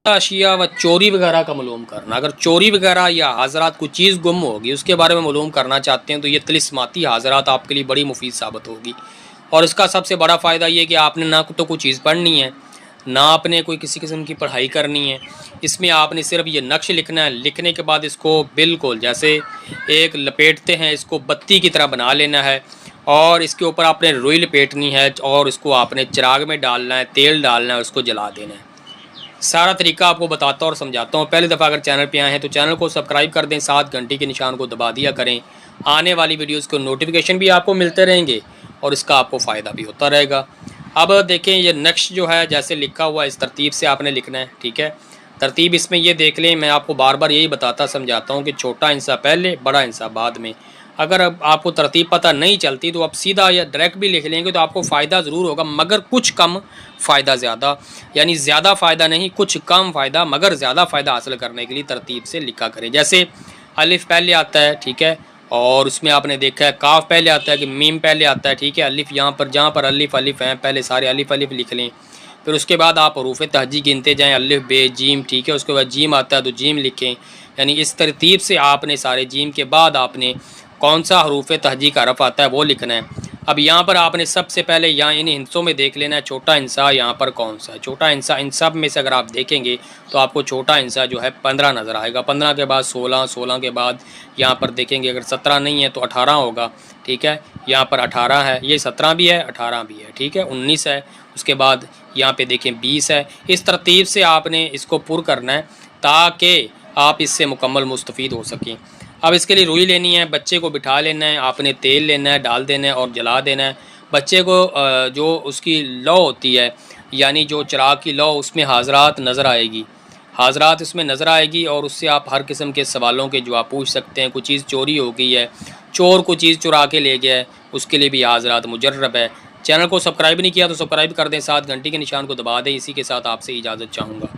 अशिया व चोरी वगैरह का मालूम करना। अगर चोरी वगैरह या हाज़रात कोई चीज़ गुम होगी उसके बारे में मालूम करना चाहते हैं तो ये तिलिस्माती हाज़रात आपके लिए बड़ी मुफीद साबित होगी। और इसका सबसे बड़ा फ़ायदा ये कि आपने ना तो कोई चीज़ पढ़नी है, ना आपने कोई किसी किस्म की पढ़ाई करनी है। इसमें आपने सिर्फ ये नक्श लिखना है, लिखने के बाद इसको बिल्कुल जैसे एक लपेटते हैं इसको बत्ती की तरह बना लेना है और इसके ऊपर आपने रुई लपेटनी है और इसको आपने चिराग में डालना है, तेल डालना है, उसको जला देना है। सारा तरीका आपको बताता और समझाता हूँ। पहली दफ़ा अगर चैनल पे आए हैं तो चैनल को सब्सक्राइब कर दें, साथ घंटी के निशान को दबा दिया करें। आने वाली वीडियोस को नोटिफिकेशन भी आपको मिलते रहेंगे और इसका आपको फ़ायदा भी होता रहेगा। अब देखें ये नक्श जो है जैसे लिखा हुआ इस तरतीब से आपने लिखना है, ठीक है। तरतीब इसमें ये देख लें, मैं आपको बार बार यही बताता समझाता हूँ कि छोटा हिस्सा पहले, बड़ा हिस्सा बाद में। अगर अब आपको तरतीब पता नहीं चलती तो आप सीधा या डायरेक्ट भी लिख लेंगे तो आपको फ़ायदा ज़रूर होगा, मगर कुछ कम फ़ायदा ज़्यादा, यानी ज़्यादा फ़ायदा नहीं, कुछ कम फ़ायदा मगर ज़्यादा फ़ायदा हासिल करने के लिए तरतीब से लिखा करें। जैसे अलिफ़ पहले आता है, ठीक है, और उसमें आपने देखा है काफ पहले आता है कि मीम पहले आता है, ठीक है। अलिफ़ यहाँ पर जहाँ पर अलिफ़ अलिफ़ हैं पहले सारे अलिफ़ अलिफ़ लिख लें। फिर उसके बाद आप हरूफ तहजी गिनते जाएँ, अलिफ़ बे जीम, ठीक है। उसके बाद जीम आता है तो जीम लिखें, यानी इस तरतीब से आपने सारे जीम के बाद आपने कौन सा हरूफ तहजी का हरफ आता है वो लिखना है। अब यहाँ पर आपने सबसे पहले यहाँ इन हिंसों में देख लेना है छोटा हिंसा यहाँ पर कौन सा है। छोटा हिंसा इन सब में से अगर आप देखेंगे तो आपको छोटा हिंसा जो है 15 नज़र आएगा। 15 के बाद 16, 16 के बाद यहाँ पर देखेंगे अगर 17 नहीं है तो 18 होगा, ठीक है। यहाँ पर 18 है, ये 17 भी है, 18 भी है, ठीक है, 19 है। उसके बाद यहाँ पे देखें 20 है। इस तरतीब से आपने इसको पुर करना है ताकि आप इससे मुकम्मल मुस्तफ़ीद हो सकें। अब इसके लिए रुई लेनी है, बच्चे को बिठा लेना है, आपने तेल लेना है, डाल देना है और जला देना है। बच्चे को जो उसकी लौ होती है, यानी जो चिराग की लौ, उसमें हाज़रात नज़र आएगी, हाज़रात उसमें नज़र आएगी और उससे आप हर किस्म के सवालों के जवाब पूछ सकते हैं। कोई चीज़ चोरी हो गई है, चोर कोई चीज़ चुरा के ले गया है, उसके लिए भी हाज़रात मुजर्रब है। चैनल को सब्सक्राइब नहीं किया तो सब्सक्राइब कर दें, साथ घंटी के निशान को दबा दें। इसी के साथ आपसे इजाज़त चाहूँगा।